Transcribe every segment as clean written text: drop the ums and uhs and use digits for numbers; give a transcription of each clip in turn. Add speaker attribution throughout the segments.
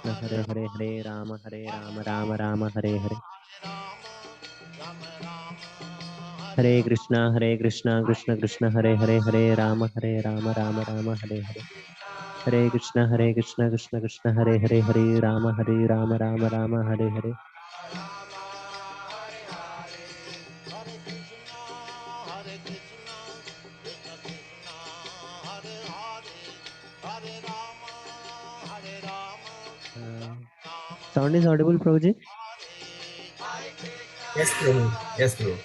Speaker 1: Hare Hare Hare Rama Rama Hare Hare. Hare Krishna Krishna Krishna Hare Hare Hare Rama Rama Rama Hare Hare. Hare Krishna Krishna Krishna Hare Hare Hare Rama Rama Rama Hare Hare. Sound is audible, Prabhuji?
Speaker 2: Yes, Prabhu. Yes, Prabhu.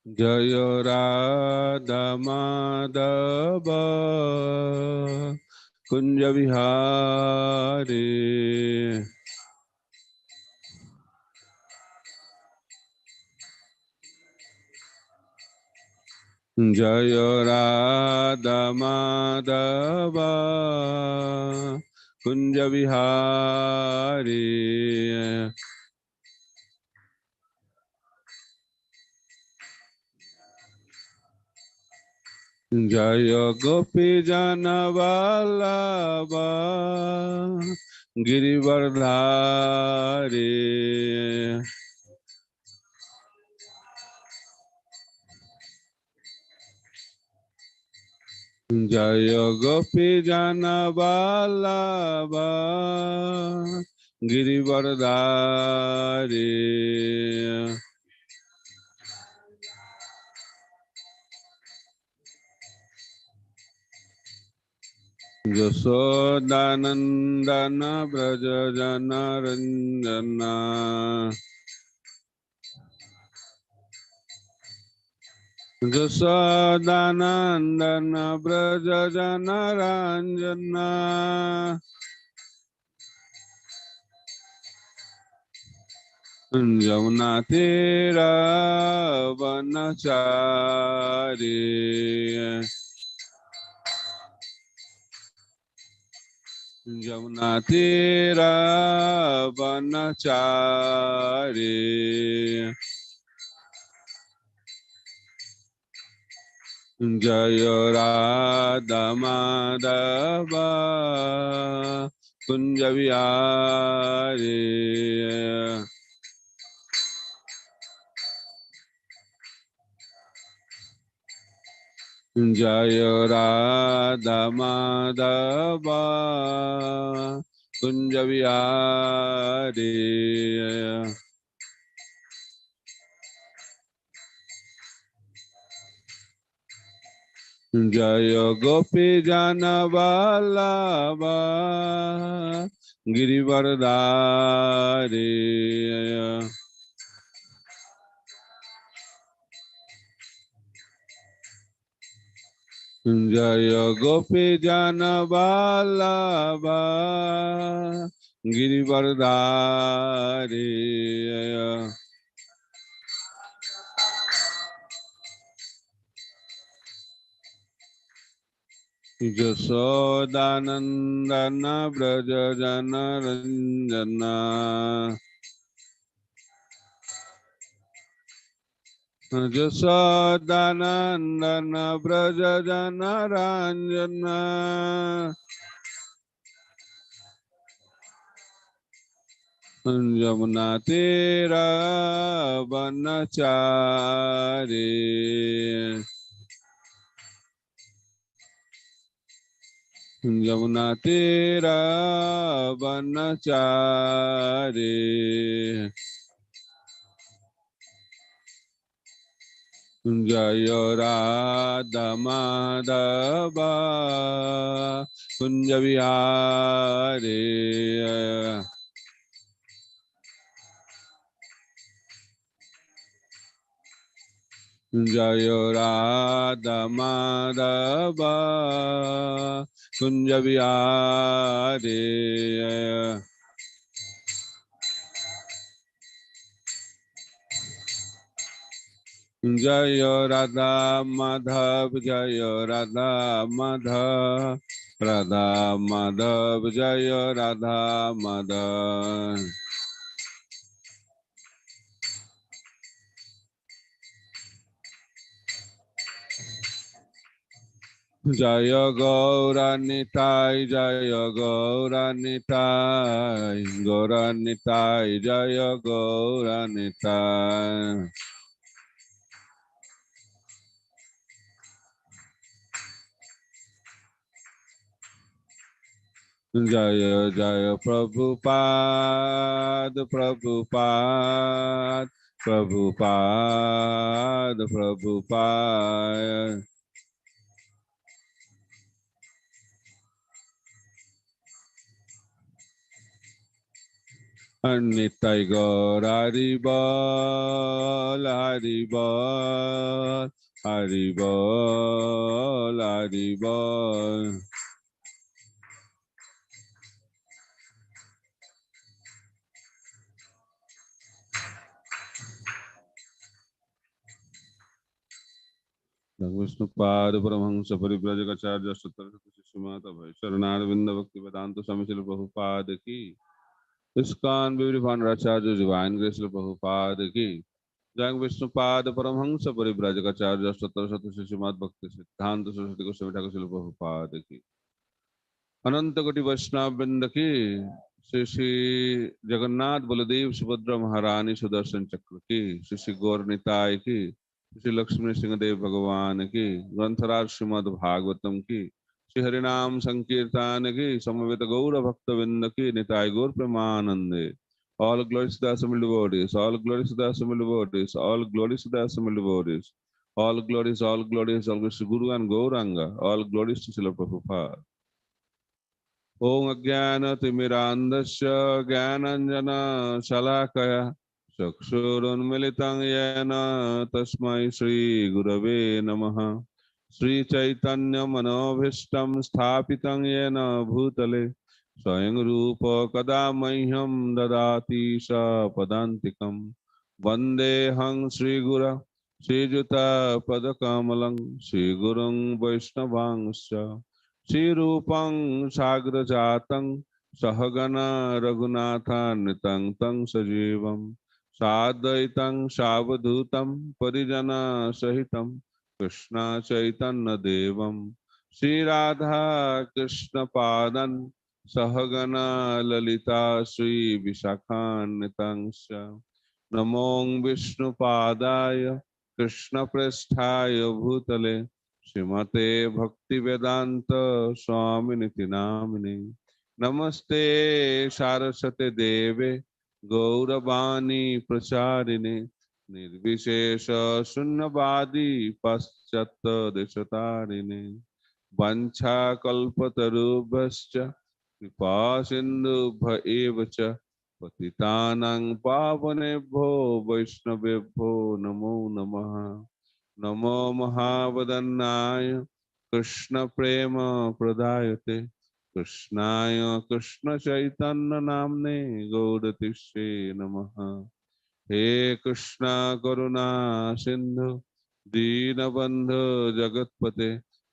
Speaker 3: Jaya Radha Madhava Kunja Vihari. Jaya Radha Madhava Kunja Vihari Jaya Gopi Jana Vallabha Girivardhari Jaya Gopi Jana Vallabha Girivardhari Jasodhanandana Braja Jana Ranjana Jasodhanandana Braja Jana Ranjana Jamuna Tira Vanachari Jamuna Tira Vanachari Jaya Radha Madhava Kunja Vihari Jaya Radha Madhava Kunja Vihari Jaya Gopi Jana Vallabha Girivardhari Jaya Gopi Jana Vallabha Girivardhari Jasodhanandana Braja Jana Ranjana Jasodhanandana Braja Jana Ranjana Jamuna Tira Vanachari Jamuna Tira Vanachari Jaya Radha Madhava Kunja Vihari Jaya Radha Madhava Kunja Vihari Jaya Radha Madhav Jaya Radha Madhav Radha Madhav Jaya Radha Madhav Jaya Gaura Nitai Jaya Gaura Nitai Gaura Nitai Jaya Gaura Nitai Jaya Jaya Prabhupada Prabhupada Prabhupada Prabhupada Nitai Gaur Haribol Haribol Haribol Haribol Vishnupad Paramhans परिव्राजकाचार्य सत्तर शिष्यमाता भय शरणारविंद भक्ति वेदांत स्वामी श्रील प्रभुपाद की ISKCON विवरिभान आचार्य divine grace Srila Prabhupada की जय विष्णुपाद परमहंस परिव्राजकाचार्य सत्तर शिष्यमात भक्ति सिद्धांत सरस्वती गोस्वामी ठाकुर श्रील प्रभुपाद की अनंत कोटि वैष्णव वृंद की श्री श्री जगन्नाथ बलदेव सुभद्रा महारानी सुदर्शन चक्र की श्री श्री गौर निताय की श्री लक्ष्मी सिंहदेव भगवान की ग्रंथराज श्रीमद् भागवतम की श्री हरिनाम संकीर्तन की समवेत गौर भक्त वृंद की निताय गौर प्रेमानंदे all glories to the assembled devotees, all glories to the assembled devotees, all glories to the assembled devotees, all glories, all glories, all glories to Guru and Gauranga, all glories to Srila Prabhupada. ॐ अज्ञानतिमिरान्धस्य ज्ञानाञ्जनशलाकया चक्षुरुन्मिलितं येन तस्मै श्रीगुरवे नमः। श्रीचैतन्यमनोभीष्टं स्थापितं येन भूतले स्वयं रूप कदा मह्यं ददाति स पदान्तिकं। वन्देऽहं श्रीगुरं श्रीयुतपदकमलं श्रीगुरुं वैष्णवांश्च श्रीरूपं साग्रजातं सहगना रघुनाथान्वितं तं सजीवं साद्वैतं सावधूतं परिजनसहितं कृष्ण चैतन्यदेवं श्रीराधा कृष्णपादं सहगना ललिता श्रीविशाखान्वितं च नमो विष्णुपादाय कृष्णप्रेष्ठाय भूतले श्रीमते भक्तिवेदांत स्वामिनिति नामिने नमस्ते सारस्वते देवे गौरवाणी प्रचारिणे निर्विशेष शून्यवादी पाश्चात्य देशतारिणे वंशाकल्पतरुभ्यश्च कृपा सिन्धुभ्य एव च पतितानां पावनेभ्यो वैष्णवेभ्यो नमो नमः। नमो महावदन्नाय कृष्ण प्रेम प्रदायते कृष्णाय कृष्ण चैतन्य नामने गौरतिष्ठे नमः। हे कृष्णा करुणा सिंधु दीनबंधु जगतपते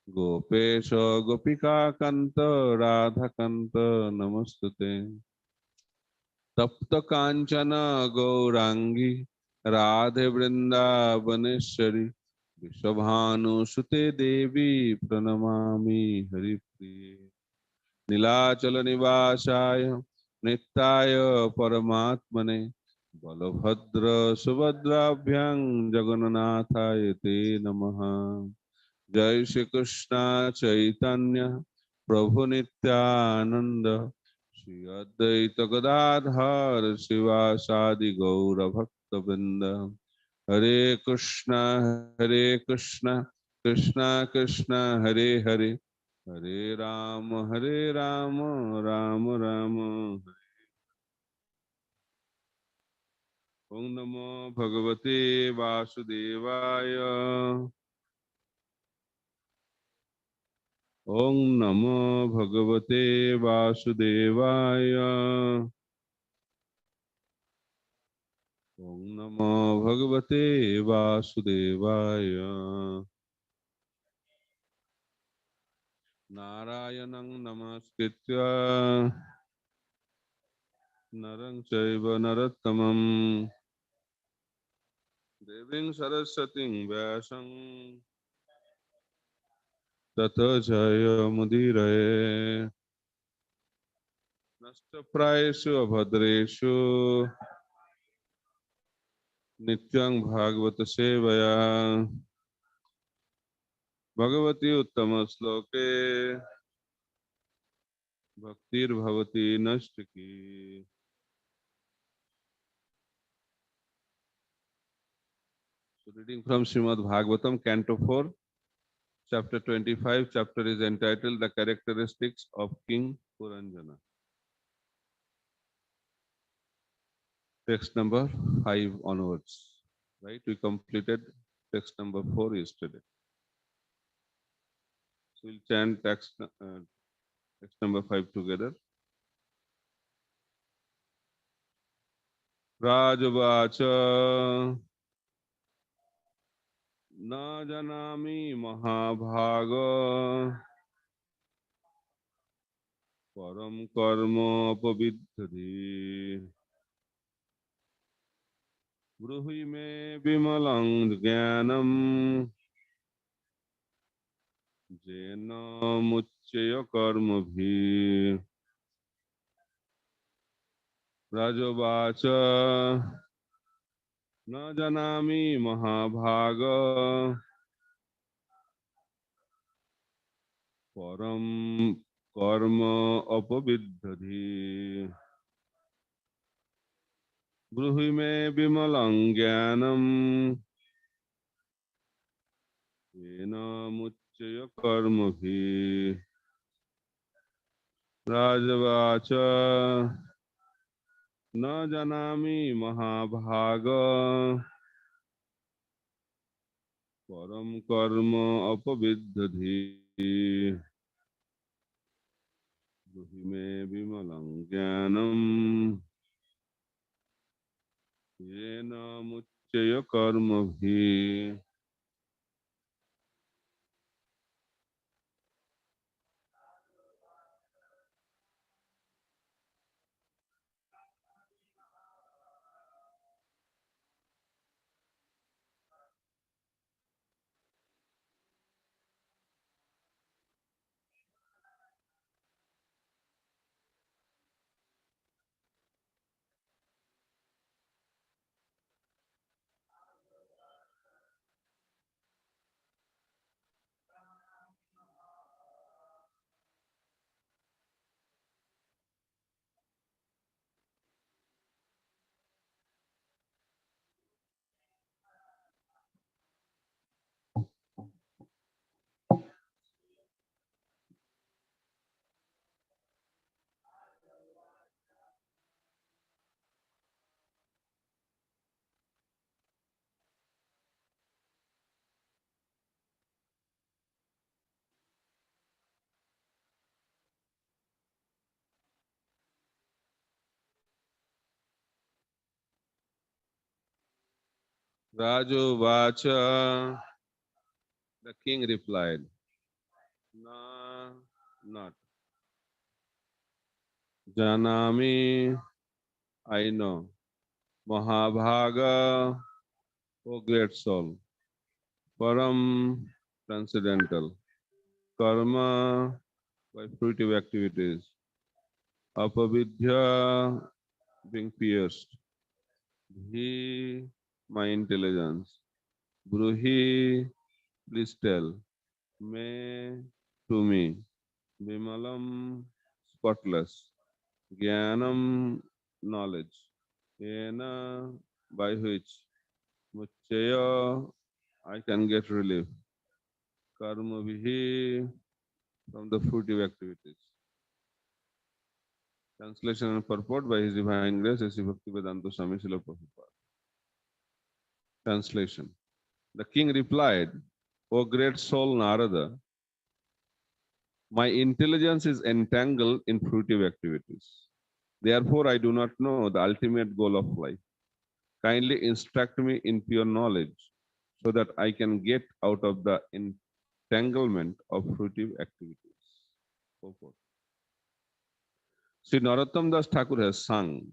Speaker 3: गोपेश गोपिका कांत राधा कांत नमस्तुते। तप्त कांचन गौरांगी राधे वृंदावनेश्वरी विश्वभानुसुते देवी प्रणमामि हरिप्रिये। नीलाचल निवासाय नित्याय परमात्मने बलभद्र सुभद्राभ्यां जगन्नाथाय ते नमः। जय श्री कृष्ण चैतन्य प्रभु नित्यानंद श्री अद्वैत गदाधर शिवासादि गौर भक्त वृंद हरे कृष्णा कृष्णा कृष्णा हरे हरे हरे राम राम राम हरे। ओम नमो भगवते वासुदेवाय ओम नमो भगवते वासुदेवाय ओम नमो भगवते वासुदेवाय। नारायणं नमस्कृत्य नरं चैव नरोत्तमं देवीं सरस्वतीं व्यासं ततो जयमुदीरये। नष्टप्रायेषु अभद्रेषु नित्यं भागवत सेवया भगवती उत्तम श्लोके भक्तिर्भवति नष्टकी। So reading from Srimad Bhagavatam, Canto 4, Chapter 25. Chapter is entitled The Characteristics of King Puranjana. Text number 5 onwards. Right, we completed text number 4 yesterday. So we'll chant text number 5 together. Rajavacha न जानामि महाभाग परम कर्म अपविद्धि ब्रूहि मे विमलं ज्ञानम् येन मुच्यय कर्मभिः राजोवाच न जानामि महाभाग परम कर्म अपविद्धि ब्रूहि मे विमलं ज्ञानम् येन मुच्यय कर्मभिः राजवाच न जानामि महाभाग परम कर्म अपविद्धि ब्रूहि मे विमलं ज्ञानम् येन मुच्यय कर्मभिः Rajovacha, the king replied, Na, not. Janami, I know. Mahabhaga, O great soul. Param, transcendental. Karma, by fruitive activities. Apavidya, being pierced. He, my intelligence. Bruhi, please tell. Me, to me. Vimalam, spotless. Jnanam, knowledge. Yena, by which. Muchaya, I can get relief. Karma vihi, from the fruitive activities. Translation and purport by His Divine Grace, A.C. Bhaktivedanta Swami Srila Prabhupada. Translation. The king replied, O great soul Narada, my intelligence is entangled in fruitive activities. Therefore, I do not know the ultimate goal of life. Kindly instruct me in pure knowledge so that I can get out of the entanglement of fruitive activities. Purport. Sri Narottam Das Thakur has sung,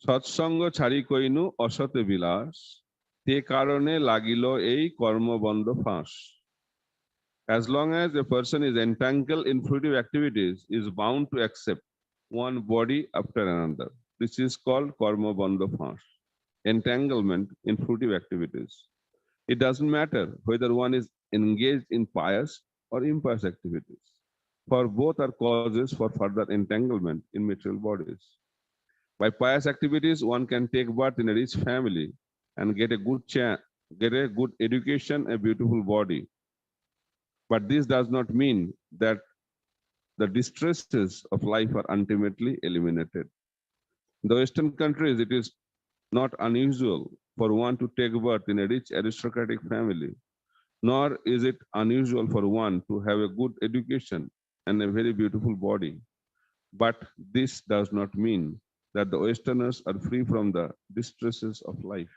Speaker 3: Satsanga chari koinu asate bilas, te karone lagilo ei karma banda fas. As long as a person is entangled in fruitive activities, is bound to accept one body after another. This is called karma bandha fas, entanglement in fruitive activities. It doesn't matter whether one is engaged in pious or impious activities, for both are causes for further entanglement in material bodies. By pious activities, one can take birth in a rich family and get a good education, a beautiful body. But this does not mean that the distresses of life are ultimately eliminated. In the Western countries, it is not unusual for one to take birth in a rich aristocratic family, nor is it unusual for one to have a good education and a very beautiful body. But this does not mean that the Westerners are free from the distresses of life.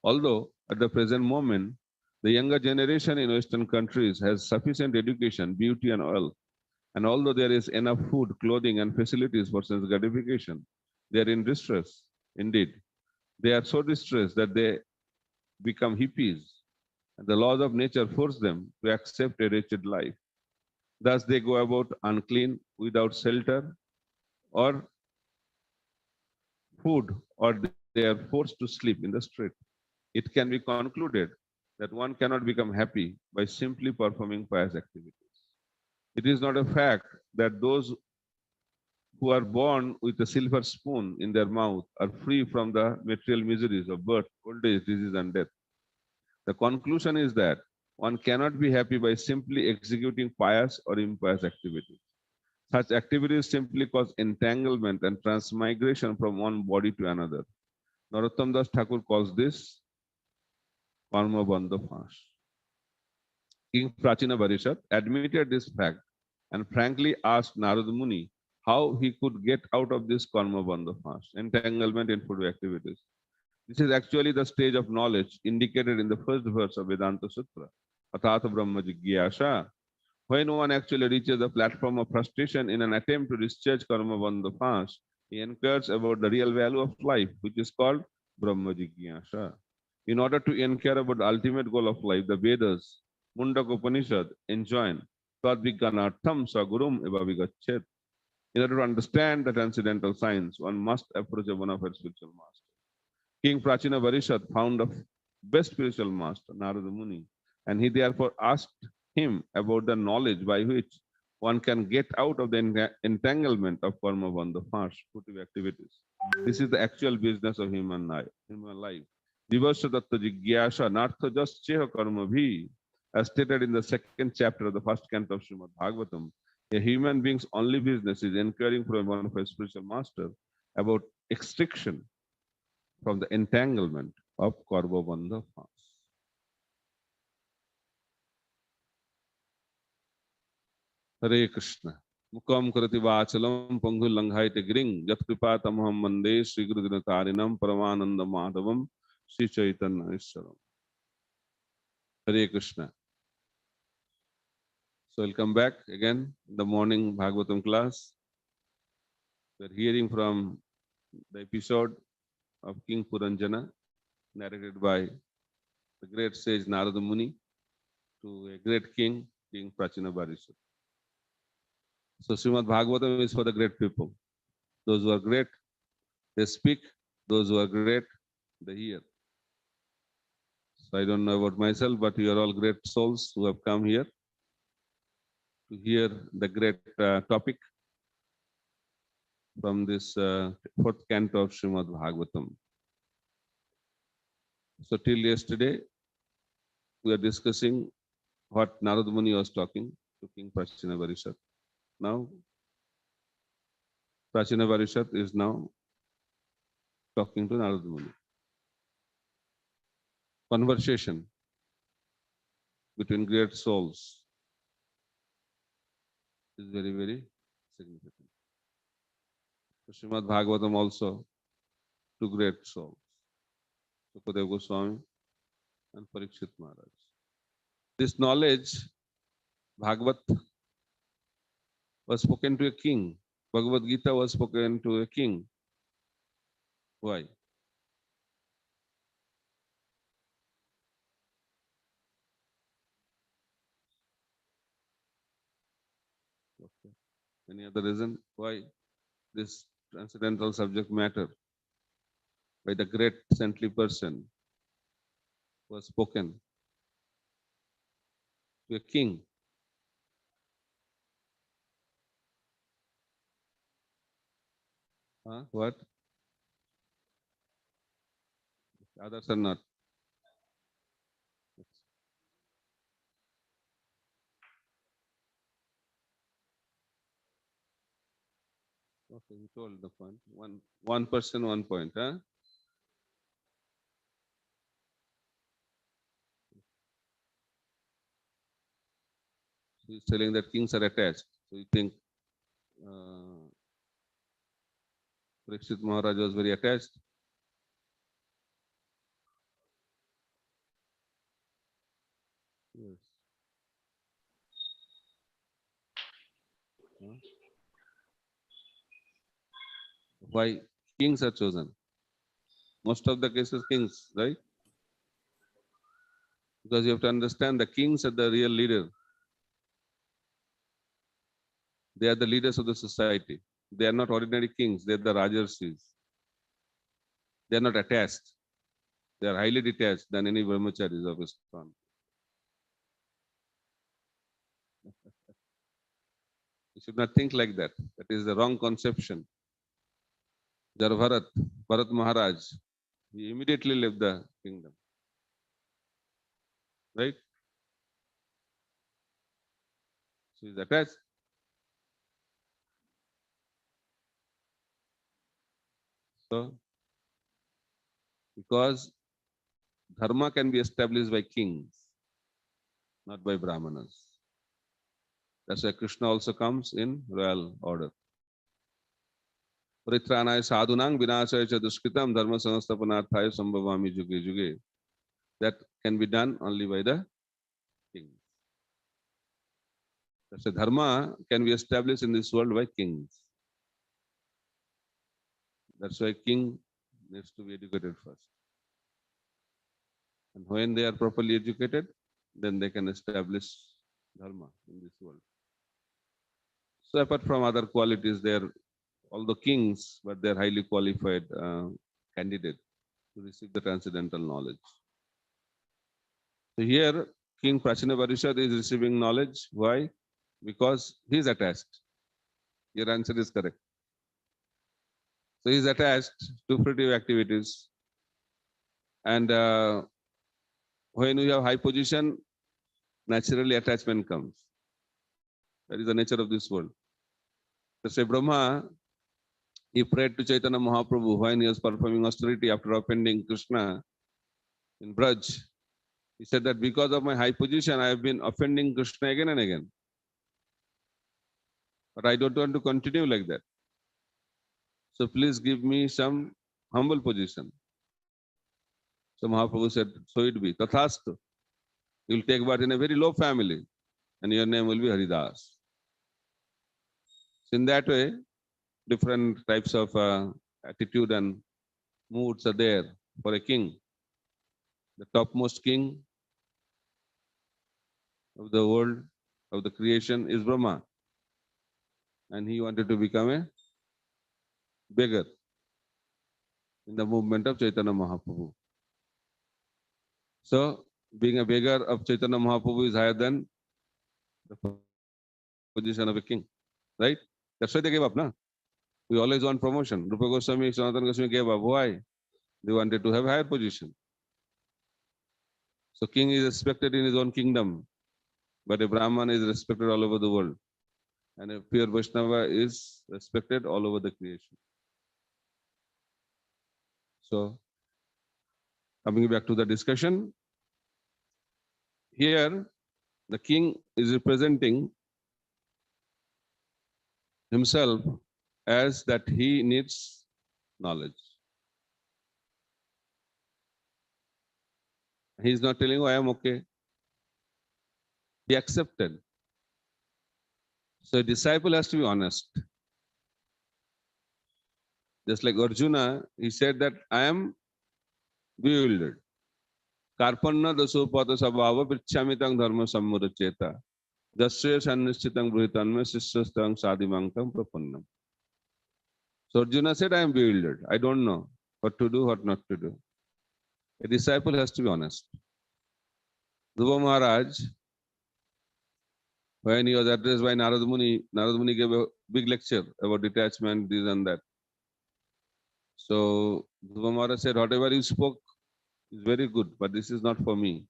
Speaker 3: Although At the present moment, the younger generation in Western countries has sufficient education, beauty, and wealth. And although there is enough food, clothing, and facilities for sense gratification, they are in distress. Indeed, they are so distressed that they become hippies, and the laws of nature force them to accept a wretched life. Thus, they go about unclean, without shelter or food, or they are forced to sleep in the street. It can be concluded that one cannot become happy by simply performing pious activities. It is not a fact that those who are born with a silver spoon in their mouth are free from the material miseries of birth, old age, disease, and death. The conclusion is that one cannot be happy by simply executing pious or impious activities. Such activities simply cause entanglement and transmigration from one body to another. Narottam Das Thakur calls this karma bandha fash. King Prachina Varishat admitted this fact and frankly asked Narad Muni how he could get out of this karma bandha fash, entanglement in food activities. This is actually the stage of knowledge indicated in the first verse of Vedanta Sutra. Athatha Brahma Jigyasa. When one actually reaches the platform of frustration in an attempt to discharge karma bandha fash, he inquires about the real value of life, which is called Brahma Jigyasa. In order to inquire about the ultimate goal of life, the Vedas, Mundaka Upanishad enjoin Tadviganartham Sagurum eva vigachet. In order to understand the transcendental science, one must approach a bona fide spiritual master. King Prachina Varishat found the best spiritual master, Narada Muni, and he therefore asked him about the knowledge by which one can get out of the entanglement of karma bandha, harsh, fruitive activities. This is the actual business of human life. Vivasya Datta Jigyasa Nartha Jasya Karma Bhi, as stated in the second chapter of the first canto of Srimad Bhagavatam, a human being's only business is inquiring from one of his spiritual master about extriction from the entanglement of karma bandha fast. Hare Krishna. Mukam karati vachalam panghu langhaite gring jat kripa tamaham mande Sri Guru Dinatarinam Paramananda Madhavam Sri Chaitanya Ishwaram. Hare Krishna. So we'll come back again in the morning Bhagavatam class. We're hearing from the episode of King Puranjana, narrated by the great sage Narada Muni to a great king, King Prachina Varishat. So Srimad Bhagavatam is for the great people. Those who are great, they speak. Those who are great, they hear. So I don't know about myself, but you are all great souls who have come here to hear the great topic from this fourth canto of Srimad Bhagavatam. So till yesterday, we are discussing what Narada Muni was talking to King Prachina Varishat. Now, Prachina Varishat is now talking to Narada Muni. Conversation between great souls is very, very significant. So Srimad Bhagavatam also two great souls, Sukadeva Goswami and Parikshit Maharaj. This knowledge, Bhagavat, was spoken to a king. Bhagavad Gita was spoken to a king. Why? Okay. Any other reason why this transcendental subject matter by the great saintly person was spoken to a king? Huh? What? Others are not. Okay, you told the point. One person, 1 point. Huh? So he's telling that kings are attached. So you think Parikshit Maharaj was very attached? Why kings are chosen? Most of the cases, kings, right? Because you have to understand the kings are the real leader. They are the leaders of the society. They are not ordinary kings. They are the rajarsis. They are not attached. They are highly detached than any brahmacharis of ISKCON. You should not think like that. That is the wrong conception. Bharat, Bharat Maharaj, he immediately left the kingdom. Right? So he is attached. So, because dharma can be established by kings, not by brahmanas. That's why Krishna also comes in royal order. Pritranaya sadhunang vinasaya cha duskritam dharma sanasthapanarthaya sambhavami juge juge. That can be done only by the kings. That's why dharma can be established in this world by kings. That's why king needs to be educated first. And when they are properly educated, then they can establish dharma in this world. So apart from other qualities, they are although kings, but they are highly qualified candidate to receive the transcendental knowledge. So here, King Prachina Parishad is receiving knowledge. Why? Because he is attached. Your answer is correct. So he is attached to fruitive activities. And when we have high position, naturally attachment comes. That is the nature of this world. So say Brahma, he prayed to Chaitanya Mahaprabhu when he was performing austerity after offending Krishna in Braj. He said that because of my high position, I have been offending Krishna again and again. But I don't want to continue like that. So please give me some humble position. So Mahaprabhu said, so it be. Tathastu. You will take birth in a very low family and your name will be Haridas. So in that way, different types of attitude and moods are there for a king. The topmost king of the world, of the creation is Brahma. And he wanted to become a beggar in the movement of Chaitanya Mahaprabhu. So being a beggar of Chaitanya Mahaprabhu is higher than the position of a king, right? That's why they gave up, na? We always want promotion. Rupa Goswami, Sanatana Goswami gave up. Why? They wanted to have higher position. So king is respected in his own kingdom, but a Brahman is respected all over the world. And a pure Vaishnava is respected all over the creation. So coming back to the discussion, here the king is representing himself as that he needs knowledge. He is not telling, oh, I am okay. He accepted. So a disciple has to be honest. Just like Arjuna, he said that I am bewildered. Karpanna dasopata sabhava prichamitang dharma sammudacheta. Dasya sannischitang bruhitanme sisastang sadhimankam prapannam. So Arjuna said, I am bewildered. I don't know what to do, what not to do. A disciple has to be honest. Dhruva Maharaj, when he was addressed by Narad Muni gave a big lecture about detachment, this and that. So Dhruva Maharaj said, whatever you spoke is very good, but this is not for me.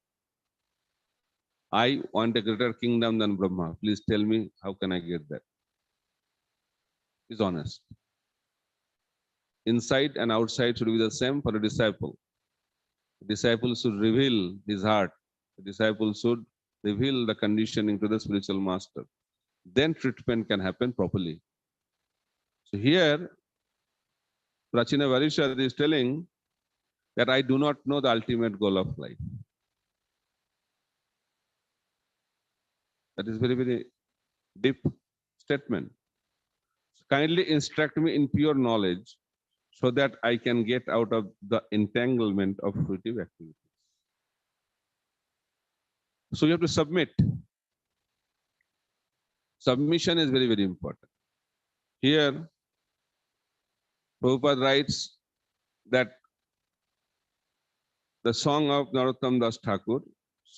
Speaker 3: I want a greater kingdom than Brahma. Please tell me, how can I get that? He's honest. Inside and outside should be the same for a disciple. The disciple should reveal his heart. The disciple should reveal the conditioning to the spiritual master. Then treatment can happen properly. So here, Prachina Varishad is telling that I do not know the ultimate goal of life. That is very, very deep statement. Kindly instruct me in pure knowledge so that I can get out of the entanglement of fruitive activities. So you have to submit. Submission is very, very important. Here, Prabhupada writes that the song of Narottam Das Thakur,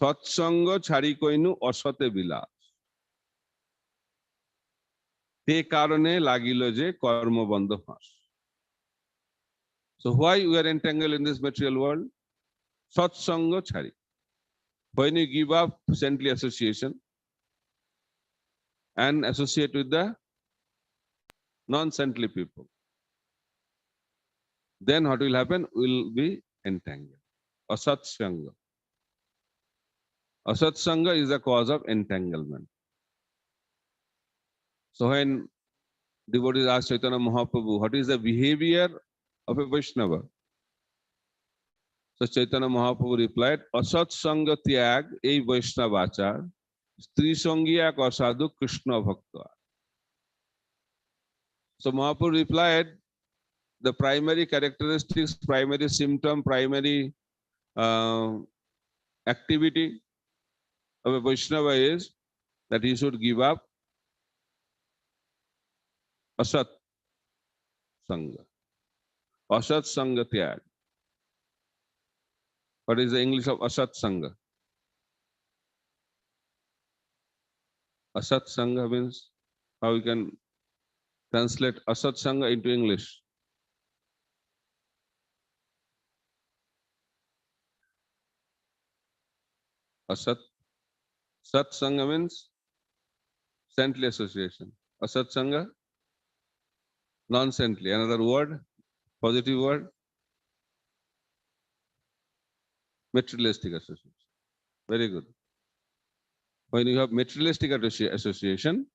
Speaker 3: Satsanga chari koinu asate bilas. Te karone lagilo je karma bandha phas. So why we are entangled in this material world? Satsanga chari. When you give up saintly association and associate with the non-saintly people, then what will happen? Will be entangled. Asatsanga. Asatsanga is the cause of entanglement. So when devotees ask Chaitanya Mahaprabhu, what is the behavior of a Vaishnava? So Chaitanya Mahaprabhu replied, Asatsanga tyag ei Vaishnavachar, Stri Sangiya Kasadu Krishna Bhakta. So Mahaprabhu replied, the primary characteristics, primary symptom, primary activity of a Vaishnava is that he should give up Asat Sangha. Asat Sangha Tyag. What is the English of Asat Sangha? Asat Sangha means how we can translate Asat Sangha into English. Asat. Sat Sangha means saintly association. Asat Sangha, non-saintly. Another word, positive word, materialistic association. Very good. When you have materialistic association,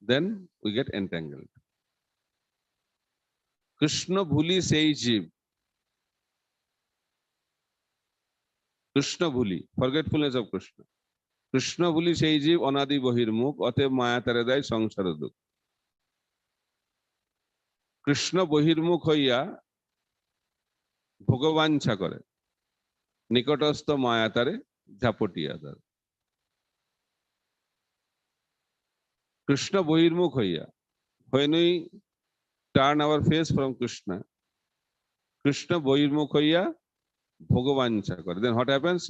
Speaker 3: then we get entangled. Krishna bhuli sei jiv. Krishna bhuli, forgetfulness of Krishna. Krishna bhuli sei jiv anadi bahirmukh অতএব মায়া তারে দেয় সংসার দুঃখ। কৃষ্ণ বহির্মুখ হইয়া ভোগবাঞ্ছা করে, নিকটস্থ মায়া তারে ঝাপটিয়া দেয়। Krishna বহির্মুখ হইয়া, when we turn our face from Krishna, Krishna বহির্মুখ হইয়া ভোগবাঞ্ছা করে, then what happens?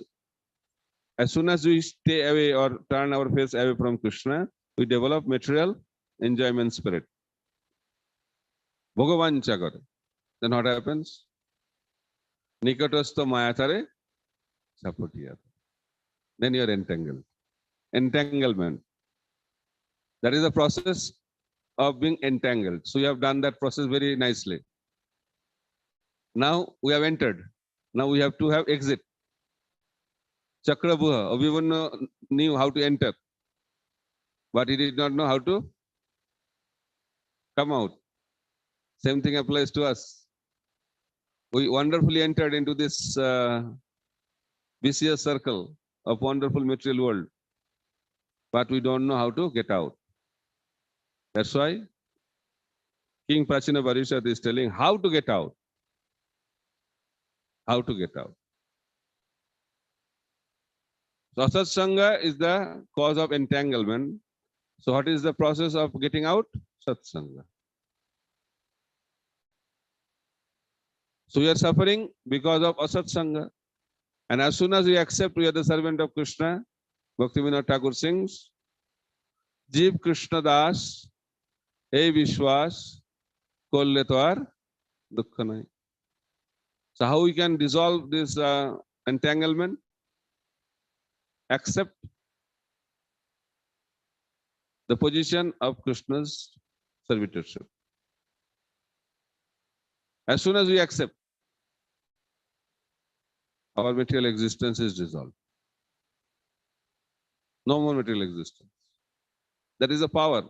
Speaker 3: As soon as we stay away or turn our face away from Krishna, we develop material enjoyment spirit. Bhagavancha kare. Then what happens? Nikatastha mayatare sapotiya. Then you are entangled. Entanglement. That is the process of being entangled. So you have done that process very nicely. Now we have entered. Now we have to have exit. Chakrabuha, Abhimanyu knew how to enter, but he did not know how to come out. Same thing applies to us. We wonderfully entered into this vicious circle of wonderful material world, but we don't know how to get out. That's why King Prachina Parishad is telling how to get out. How to get out. So Satsanga is the cause of entanglement. So what is the process of getting out? Satsanga. So we are suffering because of asatsanga. And as soon as we accept we are the servant of Krishna, Bhaktivinoda Thakur sings, Jeev Krishna Das, Ei Vishwas, Kolle Toar, Dukha Nahi. So how we can dissolve this entanglement? Accept the position of Krishna's servitorship. As soon as we accept, our material existence is dissolved. No more material existence. That is a power.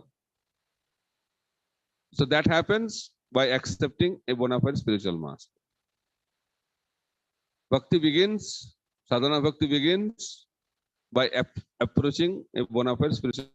Speaker 3: So that happens by accepting a bona fide spiritual master. Bhakti begins, sadhana bhakti begins by approaching a bona fide spiritual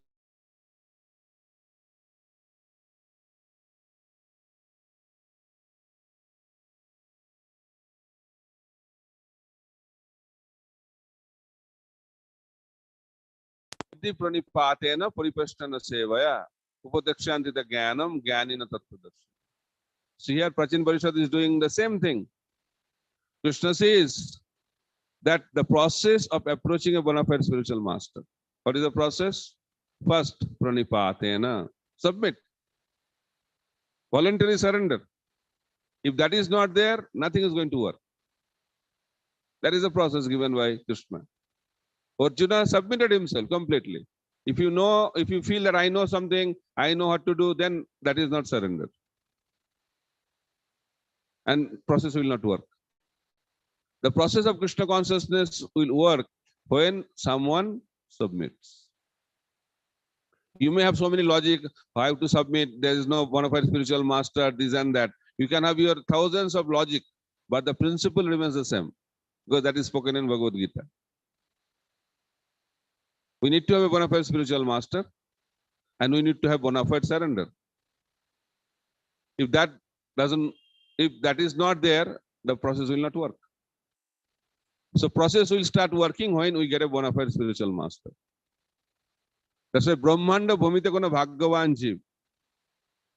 Speaker 3: Bhavdi pranipatena paripashtana sevaya upadekshanti the jnanam jnanina tattvadarshi. See here, Prachin Parishad is doing the same thing. Krishna says that the process of approaching a bona fide spiritual master. What is the process? First, pranipatena, submit, voluntary surrender. If that is not there, nothing is going to work. That is the process given by Krishna. Arjuna submitted himself completely. If you feel that I know something, I know what to do, then that is not surrender. And process will not work. The process of Krishna consciousness will work when someone submits. You may have so many logic, I have to submit, there is no bona fide spiritual master, this and that. You can have your thousands of logic, but the principle remains the same, because that is spoken in Bhagavad Gita. We need to have a bona fide spiritual master, and we need to have bona fide surrender. If that is not there, the process will not work. So process will start working when we get a bona fide spiritual master. That's why Brahmanda Bhumite Kona Bhagavan Jiv.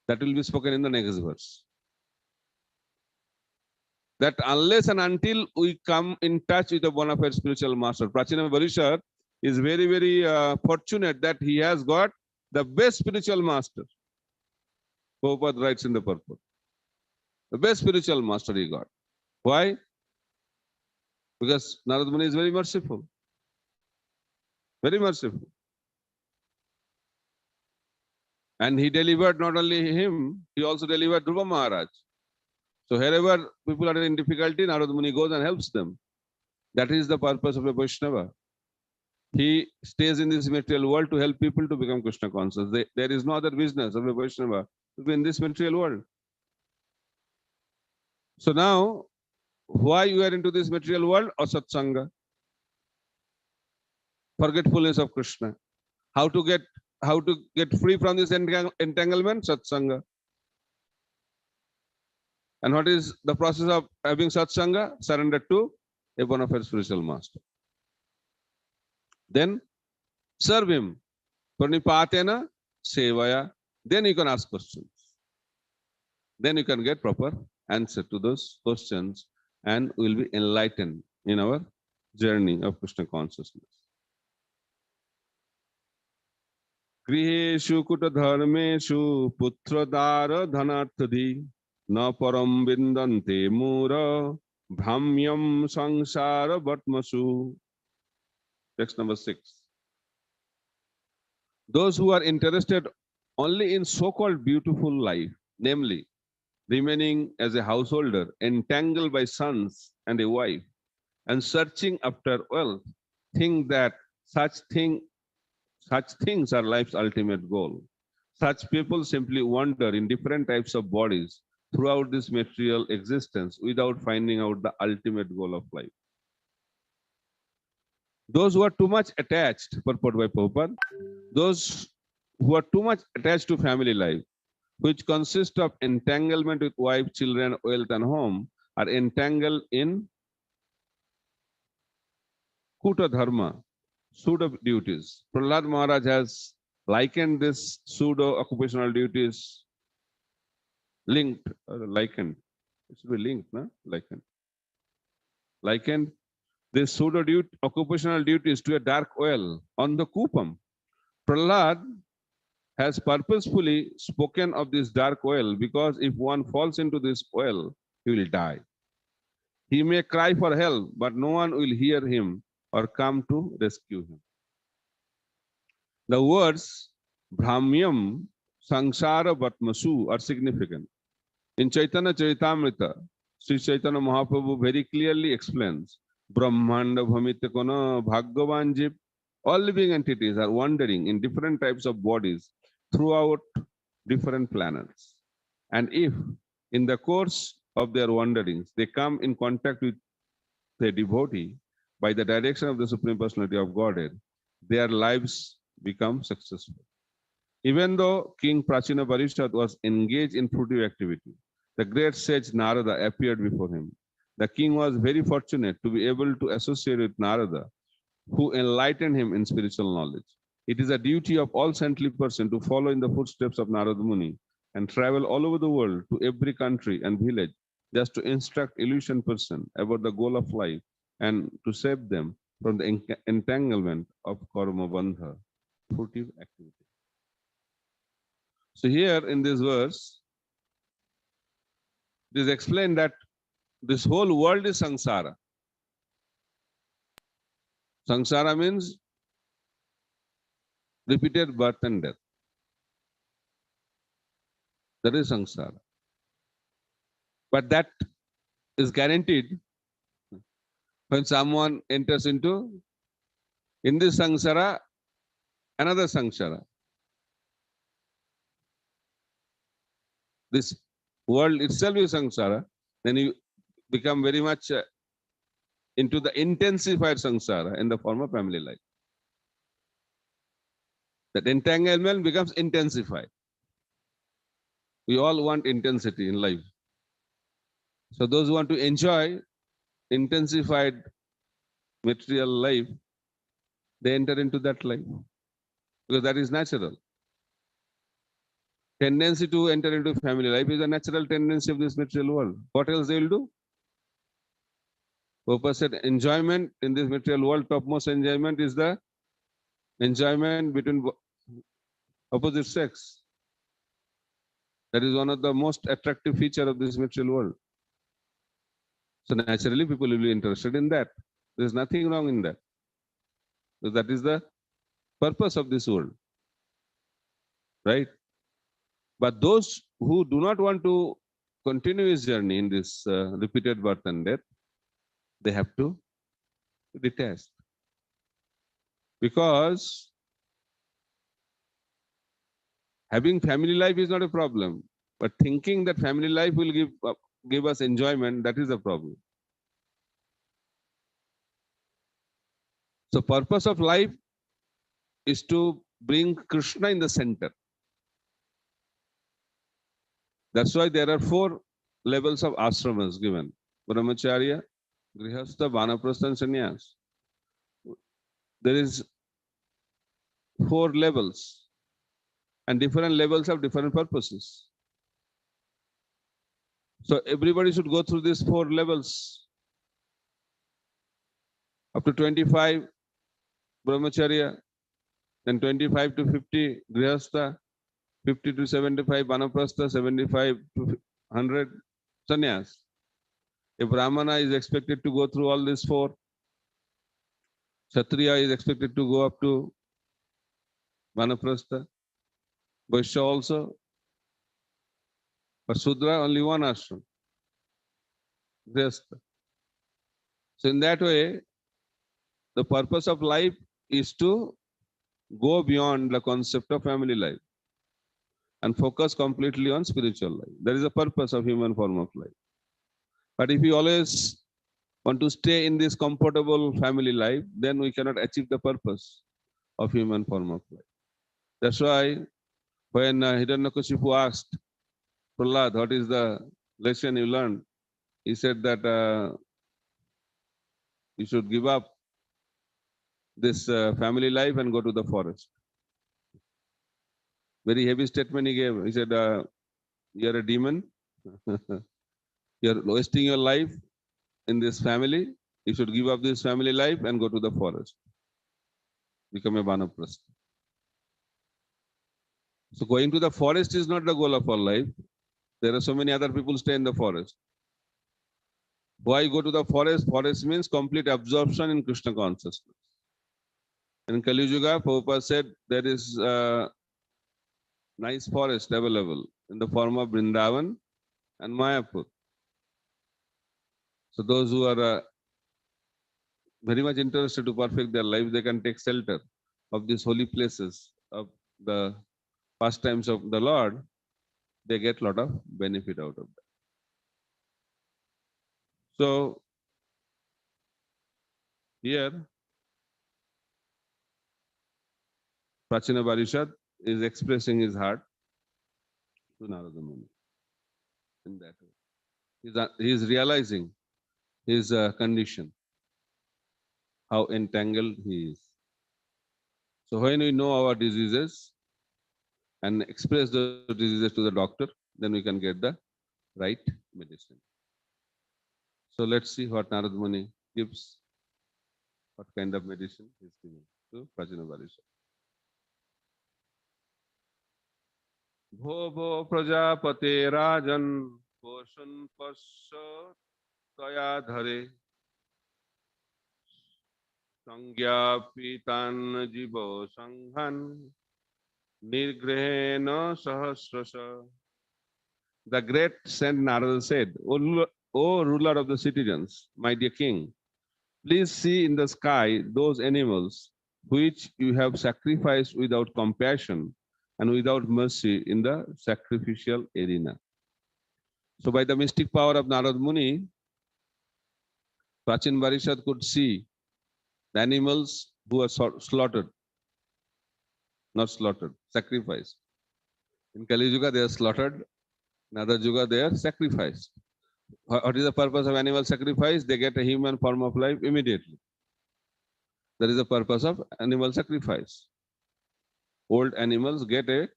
Speaker 3: That will be spoken in the next verse. That unless and until we come in touch with a bona fide spiritual master, Prachina Parishad is very, very fortunate that he has got the best spiritual master. Prabhupada writes in the purport. The best spiritual master he got. Why? Because Narad Muni is very merciful. Very merciful. And he delivered not only him, he also delivered Dhruva Maharaj. So wherever people are in difficulty, Narad Muni goes and helps them. That is the purpose of a Vaishnava. He stays in this material world to help people to become Krishna conscious. There is no other business of a Vaishnava to be in this material world. So now, why you are into this material world? Asatsanga. Forgetfulness of Krishna. How to get free from this entanglement? Satsanga. And what is the process of having satsanga? Surrender to a bona fide spiritual master. Then serve him. Pranipatena Sevaya. Then you can ask questions. Then you can get proper answer to those questions and will be enlightened in our journey of Krishna consciousness. Griheshu kuta dharmeshu putradara dhanarthadi na param vindante mura bhamyam sangsara vatmasu. Text number 6. Those who are interested only in so-called beautiful life, namely remaining as a householder, entangled by sons and a wife, and searching after wealth, think that such things are life's ultimate goal. Such people simply wander in different types of bodies throughout this material existence without finding out the ultimate goal of life. Those who are too much attached, purport by Prabhupada, those who are too much attached to family life, which consists of entanglement with wife, children, wealth, and home, are entangled in Kuta Dharma, pseudo duties. Prahlad Maharaj has likened this pseudo occupational duties likened. It should be linked, no? Likened this pseudo occupational duties to a dark well on the Kupam. Prahlad has purposefully spoken of this dark well because if one falls into this well, he will die. He may cry for help, but no one will hear him or come to rescue him. The words Brahmyam, Sangsara Vatmasu are significant. In Chaitanya Charitamrita, Sri Chaitanya Mahaprabhu very clearly explains Brahmanda Bhamitakona Bhagavan Jip. All living entities are wandering in different types of bodies throughout different planets. And if in the course of their wanderings they come in contact with a devotee by the direction of the Supreme Personality of Godhead, their lives become successful. Even though King Prachina Parishad was engaged in fruitive activity, the great sage Narada appeared before him. The king was very fortunate to be able to associate with Narada, who enlightened him in spiritual knowledge. It is a duty of all saintly person to follow in the footsteps of Narada Muni and travel all over the world to every country and village just to instruct illusion person about the goal of life and to save them from the entanglement of karma bandha, furtive activity. So here in this verse, it is explained that this whole world is samsara. Samsara means repeated birth and death. That is samsara. But that is guaranteed when someone enters into in this samsara, another samsara. This world itself is samsara, then you become very much into the intensified samsara in the form of family life. That entanglement becomes intensified. We all want intensity in life. So those who want to enjoy intensified material life, they enter into that life because that is natural. Tendency to enter into family life is a natural tendency of this material world. What else they will do? Purpose said enjoyment in this material world, topmost enjoyment is the enjoyment between opposite sex. That is one of the most attractive feature of this material world. So naturally people will be interested in that. There is nothing wrong in that. So that is the purpose of this world, right? But those who do not want to continue his journey in this repeated birth and death, they have to detach. Because having family life is not a problem, but thinking that family life will give us enjoyment, that is a problem. So purpose of life is to bring Krishna in the center. That's why there are 4 levels of ashramas given. Brahmacharya, Grihastha, Vanaprastha and Sannyas. There is 4 levels and different levels have different purposes. So everybody should go through these 4 levels. Up to 25 Brahmacharya, then 25 to 50 Grihastha, 50 to 75 Vanaprastha, 75 to 100 Sannyas. A Brahmana is expected to go through all these 4. Kshatriya is expected to go up to Vanaprastha. Vaishya also. But Sudra only one ashram. Grihastha. So in that way, the purpose of life is to go beyond the concept of family life and focus completely on spiritual life. That is the purpose of human form of life. But if we always want to stay in this comfortable family life, then we cannot achieve the purpose of human form of life. That's why when Hiranyakashipu asked Prahlad, what is the lesson you learned? He said that you should give up this family life and go to the forest. Very heavy statement he gave. He said, you're a demon. You're wasting your life in this family. You should give up this family life and go to the forest. Become a Vanaprastha. So going to the forest is not the goal of our life. There are so many other people stay in the forest. Why go to the forest? Forest means complete absorption in Krishna consciousness. In Kali Yuga, Prabhupada said there is a nice forest available in the form of Vrindavan and Mayapur. So those who are very much interested to perfect their life, they can take shelter of these holy places of the pastimes of the Lord. They get a lot of benefit out of that. So here, Prachina Parishad is expressing his heart to Narada Muni in that way. He is realizing his condition, how entangled he is. So when we know our diseases and express those diseases to the doctor, then we can get the right medicine. So let's see what Narad Muni gives, what kind of medicine he's giving to Prajna Varisha. भो भो प्रजापते राजन पोषण पश्य तया धरे संज्ञापितान् जीवो संघान् निर्ग्रहेण सहस्रश. The great Saint Narada said, O ruler of the citizens, my dear king, please see in the sky those animals which you have sacrificed without compassion and without mercy in the sacrificial arena. So by the mystic power of Narad Muni, Prachin Varishad could see the animals who are slaughtered, not slaughtered, sacrificed. In Kali Yuga, they are slaughtered. In other Yuga, they are sacrificed. What is the purpose of animal sacrifice? They get a human form of life immediately. That is the purpose of animal sacrifice. Old animals get a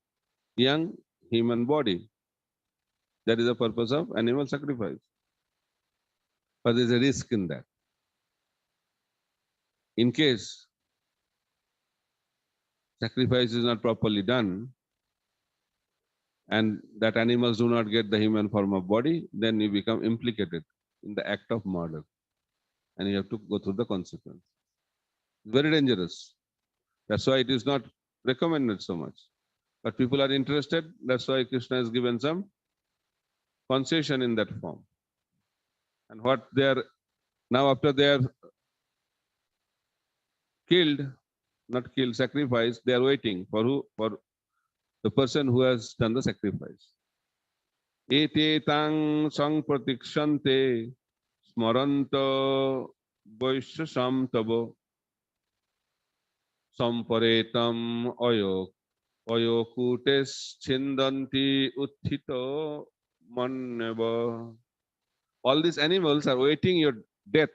Speaker 3: young human body. That is the purpose of animal sacrifice. But there is a risk in that. In case sacrifice is not properly done and that animals do not get the human form of body, then you become implicated in the act of murder and you have to go through the consequence. Very dangerous. That's why it is not recommended so much. But people are interested. That's why Krishna has given some concession in that form. And what they are now, after they are killed, not killed, sacrificed, they are waiting for who? For the person who has done the sacrifice. Ete tang sang pratikshante smaranto vaishasam tabo samparetam ayokutes chindanti uthito manneva. All these animals are waiting your death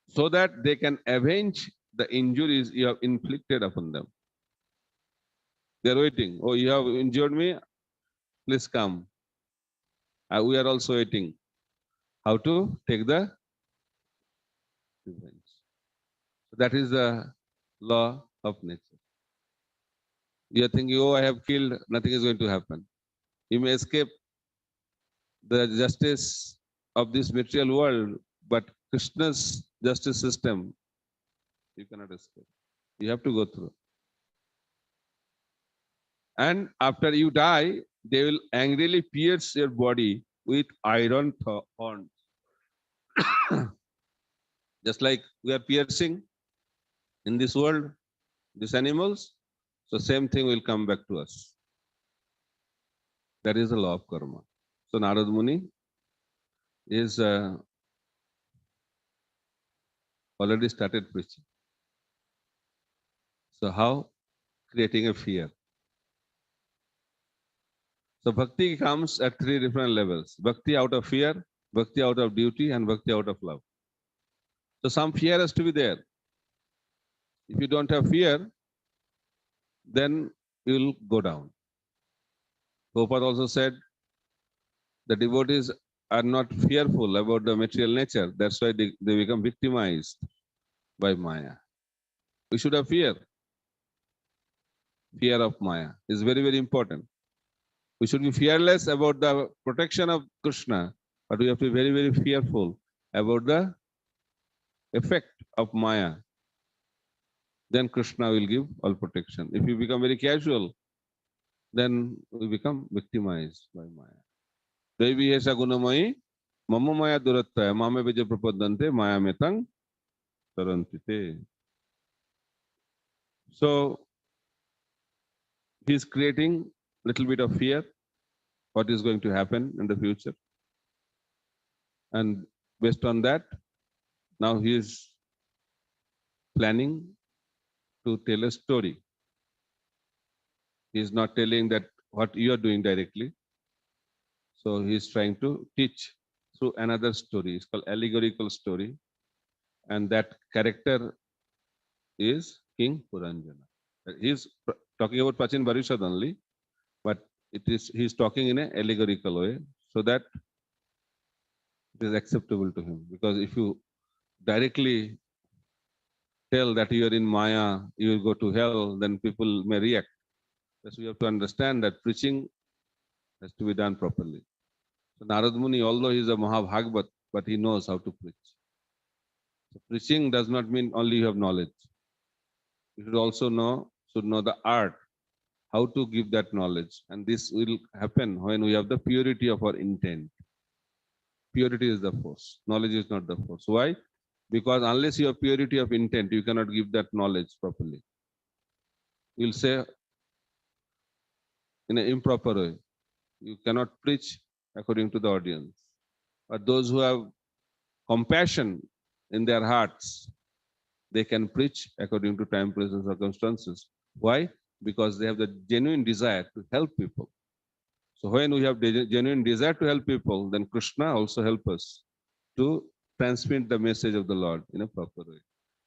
Speaker 3: so that they can avenge the injuries you have inflicted upon them. They are waiting. Oh, you have injured me? Please come. We are also waiting. How to take the revenge. So that is the law of nature. You are thinking, oh, I have killed, nothing is going to happen. You may escape the justice of this material world, but Krishna's justice system, you cannot escape. You have to go through. And after you die, they will angrily pierce your body with iron horns. Just like we are piercing in this world, these animals, so same thing will come back to us. That is the law of karma. So Narad Muni is already started preaching. So how? Creating a fear. So bhakti comes at three different levels. Bhakti out of fear, bhakti out of duty, and bhakti out of love. So some fear has to be there. If you don't have fear, then you will go down. Prabhupada also said the devotees are not fearful about the material nature. That's why they become victimized by Maya. We should have fear. Fear of Maya is very, very important. We should be fearless about the protection of Krishna, but we have to be very, very fearful about the effect of Maya. Then Krishna will give all protection. If you become very casual, then we become victimized by Maya. Devi Hesa Gunamayi, Mama Maya Durattaya, Mame Bija Prapadante, Maya Metang Tarantite. So he is creating a little bit of fear, what is going to happen in the future. And based on that, now he is planning to tell a story. He is not telling that what you are doing directly. So he is trying to teach through another story. It's called allegorical story. And that character is King Puranjana. He's talking about Prachin Parishad only, but he's talking in an allegorical way so that it is acceptable to him. Because if you directly tell that you are in Maya, you will go to hell, then people may react. Thus, we have to understand that preaching has to be done properly. So Narad Muni, although he is a Mahabhagavat, but he knows how to preach. So preaching does not mean only you have knowledge. You should also should know the art, how to give that knowledge. And this will happen when we have the purity of our intent. Purity is the force. Knowledge is not the force. Why? Because unless you have purity of intent, you cannot give that knowledge properly. You'll say in an improper way. You cannot preach according to the audience. But those who have compassion in their hearts, they can preach according to time, place, and circumstances. Why? Because they have the genuine desire to help people. So when we have genuine desire to help people, then Krishna also help us to transmit the message of the Lord in a proper way,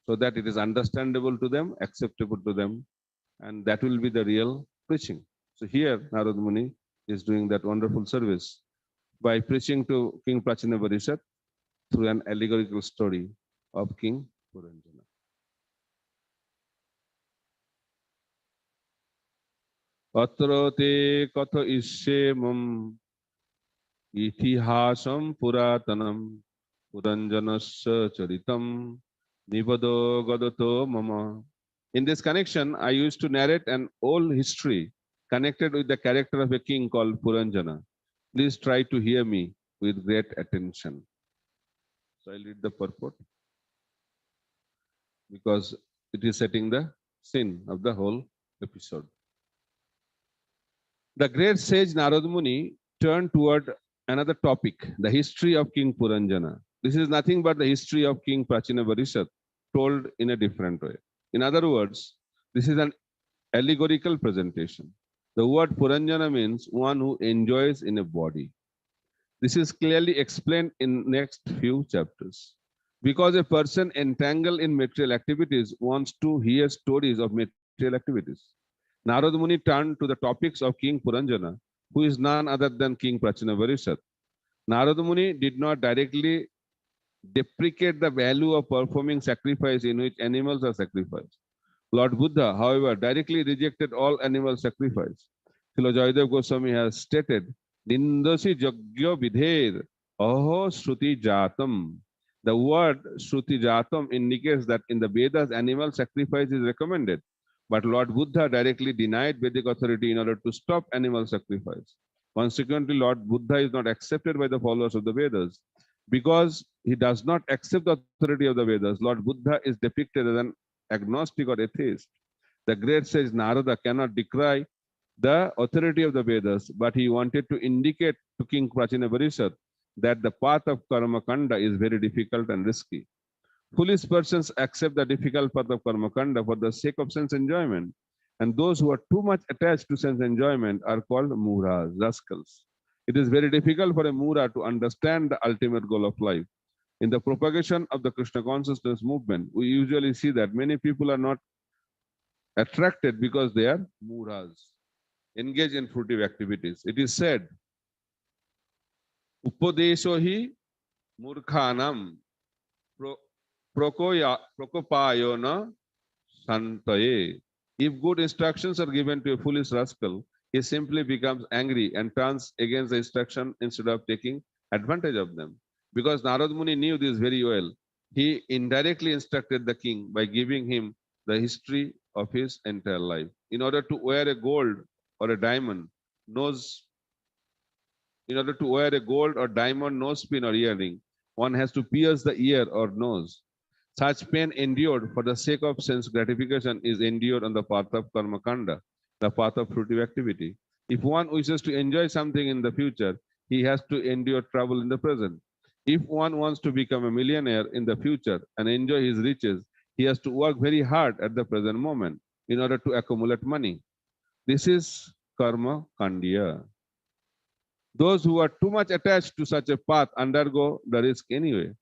Speaker 3: so that it is understandable to them, acceptable to them, and that will be the real preaching. So here Narad Muni is doing that wonderful service by preaching to King Prachina Parishad through an allegorical story of King Puranjana. Atrote katha ishyemam itihasam puratanam Puranjanasya charitam nivado gadato mama. In this connection, I used to narrate an old history connected with the character of a king called Puranjana. Please try to hear me with great attention. So I'll read the purport because it is setting the scene of the whole episode. The great sage Narad Muni turned toward another topic, the history of King Puranjana. This is nothing but the history of King Prachina Parishad told in a different way. In other words, this is an allegorical presentation. The word Puranjana means one who enjoys in a body. This is clearly explained in next few chapters. Because a person entangled in material activities wants to hear stories of material activities. Narad Muni turned to the topics of King Puranjana, who is none other than King Prachina Parishad. Narad Muni did not directly deprecate the value of performing sacrifice in which animals are sacrificed. Lord Buddha, however, directly rejected all animal sacrifice. Srila Jaydev Goswami has stated, Nindasi Jagyo Vidher Aho Shruti Jatam. The word Shruti Jatam indicates that in the Vedas, animal sacrifice is recommended. But Lord Buddha directly denied Vedic authority in order to stop animal sacrifice. Consequently, Lord Buddha is not accepted by the followers of the Vedas. Because he does not accept the authority of the Vedas, Lord Buddha is depicted as an agnostic or atheist. The great sage Narada cannot decry the authority of the Vedas, but he wanted to indicate to King Prachina Parishad that the path of karma kanda is very difficult and risky. Foolish persons accept the difficult path of karma kanda for the sake of sense enjoyment, and those who are too much attached to sense enjoyment are called muras, rascals. It is very difficult for a mura to understand the ultimate goal of life. In the propagation of the Krishna consciousness movement, we usually see that many people are not attracted because they are muras, engaged in fruitive activities. It is said, Upadesho hi murkhanam prokopayo na santaye. If good instructions are given to a foolish rascal, he simply becomes angry and turns against the instruction instead of taking advantage of them. Because Narad Muni knew this very well, he indirectly instructed the king by giving him the history of his entire life. In order to wear a gold or a diamond nose, in order to wear a gold or diamond nose pin or earring, one has to pierce the ear or nose. Such pain endured for the sake of sense gratification is endured on the path of karma kanda, the path of fruitive activity. If one wishes to enjoy something in the future, he has to endure trouble in the present. If one wants to become a millionaire in the future and enjoy his riches, he has to work very hard at the present moment in order to accumulate money. This is karma kandiya. Those who are too much attached to such a path undergo the risk anyway.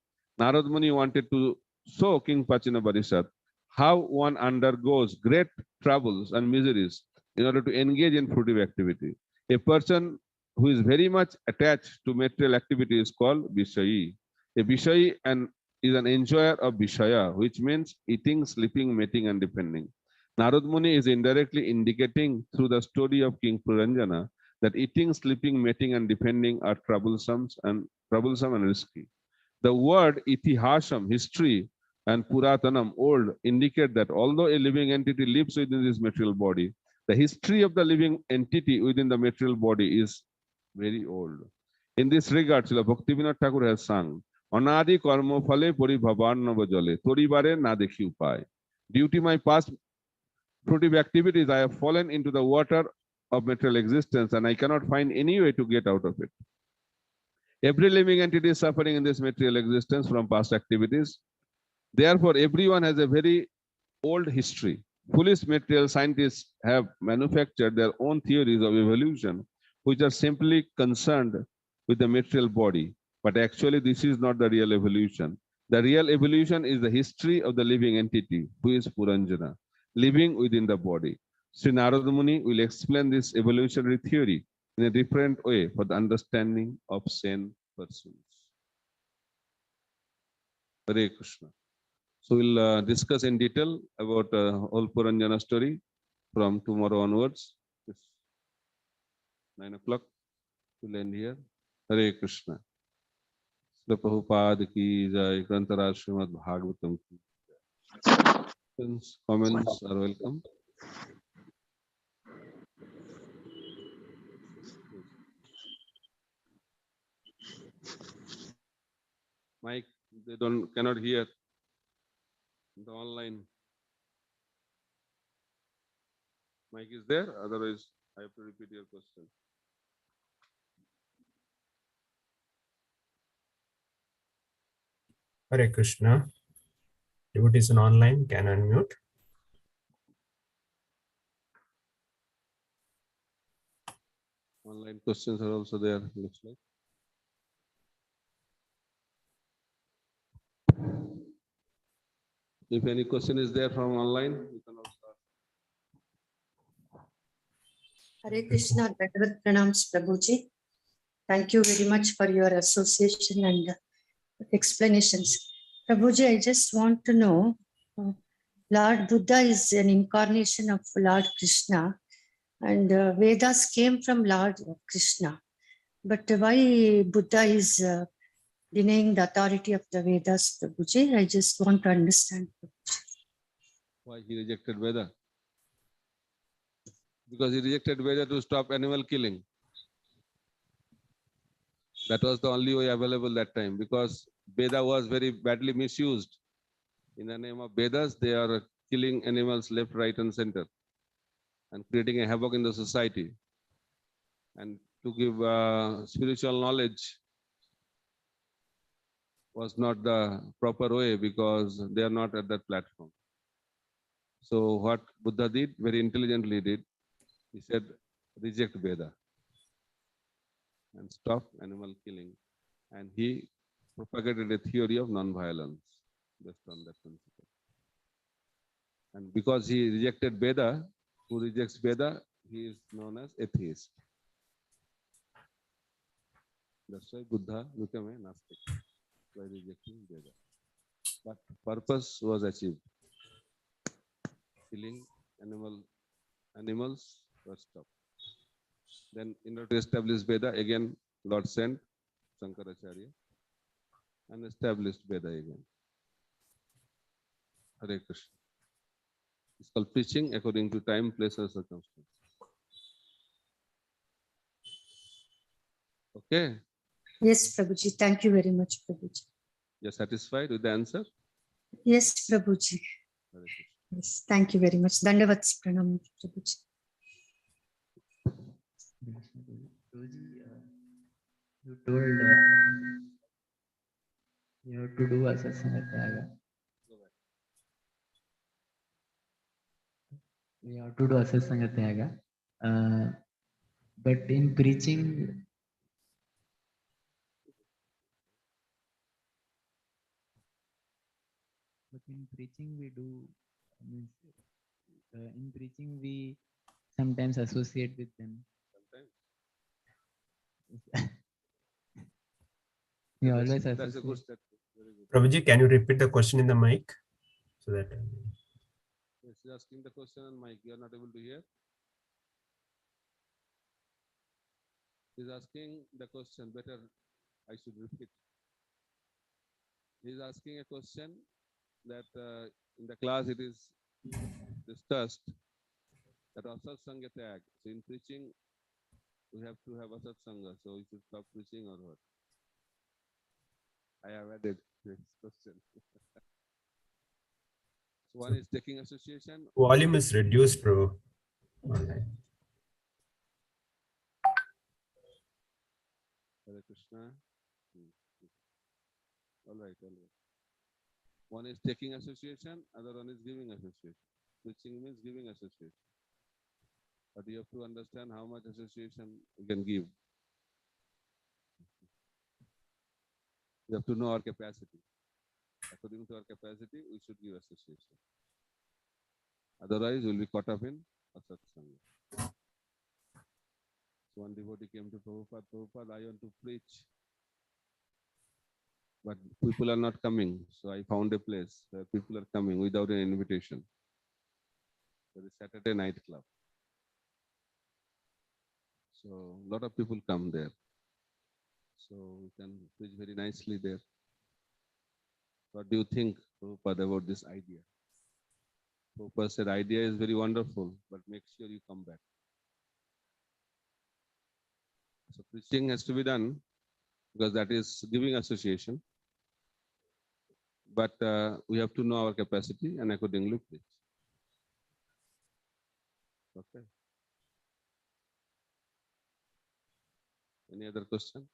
Speaker 3: Narad Muni wanted to show King Prachina Parishad how one undergoes great troubles and miseries in order to engage in fruitive activity. A person who is very much attached to material activity is called Vishayi. A Vishayi is an enjoyer of Vishaya, which means eating, sleeping, mating, and depending. Narad Muni is indirectly indicating through the story of King Puranjana that eating, sleeping, mating, and depending are troublesome and risky. The word itihasam, history, and puratanam, old, indicate that although a living entity lives within this material body, the history of the living entity within the material body is very old. In this regard, Srila Bhaktivinoda Thakur has sung, Anadi karma phale pori bhavarnava jale, toribare na dekhi upay. Due to my past fruitive activities, I have fallen into the water of material existence and I cannot find any way to get out of it. Every living entity is suffering in this material existence from past activities. Therefore, everyone has a very old history. Foolish material scientists have manufactured their own theories of evolution, which are simply concerned with the material body. But actually, this is not the real evolution. The real evolution is the history of the living entity, who is Puranjana, living within the body. Sri Narada Muni will explain this evolutionary theory in a different way for the understanding of sane persons. Hare Krishna. So we'll discuss in detail about whole Puranjana story from tomorrow onwards. It's 9 o'clock. We'll end here. Hare Krishna. Srila Prabhupada ki jai, Grantharaj Srimad Bhagavatam ki jai. Comments are welcome. Mike, they cannot hear the online. Mike is there, otherwise I have to repeat your question.
Speaker 2: Hare Krishna. Devotees online can unmute.
Speaker 3: Online questions are also there, looks like. If any question is there from online, you can also ask.
Speaker 4: Hare Krishna, Bhagavad Pranams Prabhuji. Thank you very much for your association and explanations. Prabhuji, I just want to know, Lord Buddha is an incarnation of Lord Krishna, and Vedas came from Lord Krishna. But why Buddha is denying the authority of the Vedas, Prabhuji? I just want to understand.
Speaker 3: Why he rejected Veda? Because he rejected Veda to stop animal killing. That was the only way available that time, because Veda was very badly misused. In the name of Vedas, they are killing animals left, right, and center and creating a havoc in the society. And to give spiritual knowledge was not the proper way, because they are not at that platform. So what Buddha did, very intelligently did, he said, reject Veda and stop animal killing. And he propagated a theory of non-violence based on that principle. And because he rejected Veda, who rejects Veda, he is known as atheist. That's why Buddha became a Nastic, by rejecting Veda. But purpose was achieved. Killing animals were stopped. Then in order to establish Veda, again Lord sent Sankaracharya and established Veda again. Hare Krishna. It's called preaching according to time, place, and circumstance. Okay.
Speaker 4: Yes, Prabhuji. Thank you very much, Prabhuji.
Speaker 3: You're satisfied with the answer?
Speaker 4: Yes, Prabhuji.
Speaker 3: Hare Krishna.
Speaker 4: Yes, thank you very much. Dandavat Pranam, Prabhuji.
Speaker 1: Guruji, you told you have to do asasanga tyaga. We have to do asasanga tyaga. But in preaching, we do
Speaker 5: Means, in preaching, we sometimes associate with them.
Speaker 3: Sometimes.
Speaker 5: We
Speaker 3: That's
Speaker 5: always
Speaker 3: a good
Speaker 5: associate.
Speaker 3: step. Very good.
Speaker 2: Prabhuji, can you repeat the question in the mic so that
Speaker 3: Yes, you're asking the question on mic. You are not able to hear. He's asking the question. Better, I should repeat. He's asking a question that in the class it is discussed that asat sangha tag. So in preaching, we have to have asat sangha. So we should stop preaching or what? I have added this question. So one is taking association.
Speaker 2: volume is reduced, bro? Online.
Speaker 3: Hare Krishna. All right, all right. One is taking association, other one is giving association. Preaching means giving association. But you have to understand how much association you can give. You have to know our capacity. According to our capacity, we should give association. Otherwise, we'll be caught up in asat sangha. So one devotee came to Prabhupada. Prabhupada, I want to preach, but people are not coming. So I found a place where people are coming without an invitation. There is Saturday night club. So a lot of people come there. So we can preach very nicely there. What do you think, Prabhupada, about this idea? Prabhupada said, idea is very wonderful, but make sure you come back. So preaching has to be done because that is giving association. But we have to know our capacity and accordingly preach. Okay. Any other question?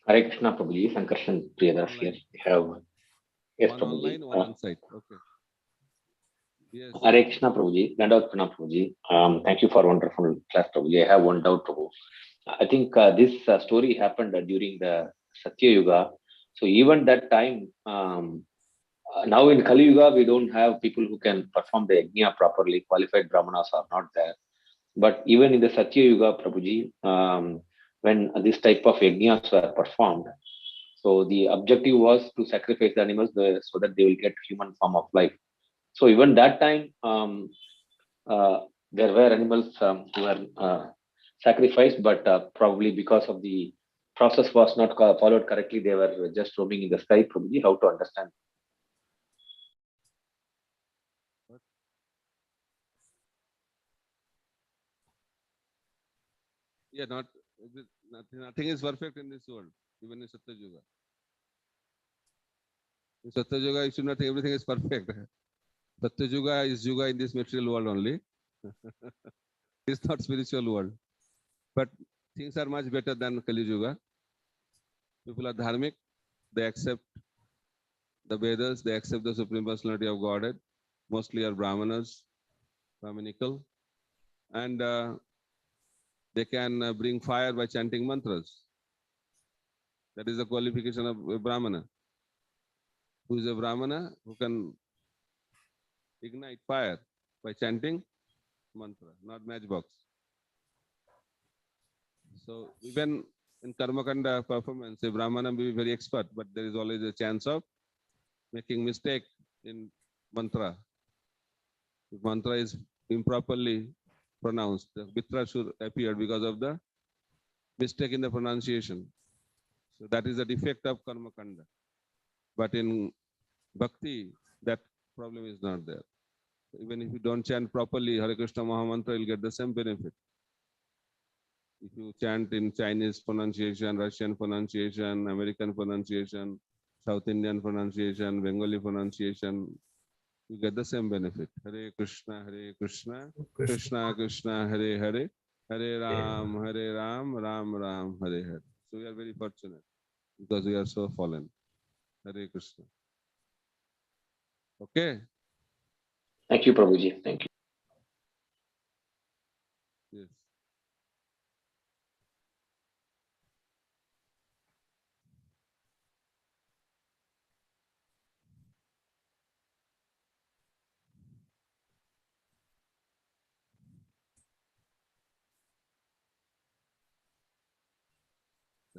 Speaker 6: Hare Krishna, Prabhuji. Sankarshan, Priyadas here. We have, yes,
Speaker 3: One
Speaker 6: Prabhuji.
Speaker 3: online, one on site. Okay. Yes.
Speaker 6: Hare Krishna, Prabhuji. Dandavat Pranam, Prabhuji. Thank you for wonderful class, Prabhuji. I have one doubt, Prabhu. I think this story happened during the Satya Yuga. So even that time, now in Kali Yuga, we don't have people who can perform the yajna properly. Qualified brahmanas are not there. But even in the Satya Yuga, Prabhuji, when this type of yajnas were performed, so the objective was to sacrifice the animals so that they will get human form of life. So even that time, there were animals who were sacrificed, but probably because of the process was not followed correctly, they were just roaming in the sky. Probably how to understand?
Speaker 3: Yeah, nothing is perfect in this world, even in Satya Yuga. In Satya Yuga, you should not think everything is perfect. Satya Yuga is Yuga in this material world only. It's not spiritual world. But things are much better than Kali Yuga. People are dharmic. They accept the Vedas. They accept the Supreme Personality of Godhead. Mostly are Brahmanas, Brahminical. And they can bring fire by chanting mantras. That is the qualification of a Brahmana. Who is a Brahmana? Who can ignite fire by chanting mantra, not matchbox. So even in Karmakanda performance, a Brahmana may be very expert, but there is always a chance of making mistake in mantra. If mantra is improperly pronounced, the Mitra should appear because of the mistake in the pronunciation. So that is the defect of Karmakanda. But in Bhakti, that problem is not there. Even if you don't chant properly Hare Krishna Mahamantra, you'll get the same benefit. If you chant in Chinese pronunciation, Russian pronunciation, American pronunciation, South Indian pronunciation, Bengali pronunciation, you get the same benefit. Hare Krishna, Krishna Krishna, Hare Hare, Hare Ram, Ram Ram, Hare Hare. So we are very fortunate because we are so fallen. Hare Krishna. Okay?
Speaker 6: Thank you, Prabhuji. Thank you.
Speaker 3: Yes.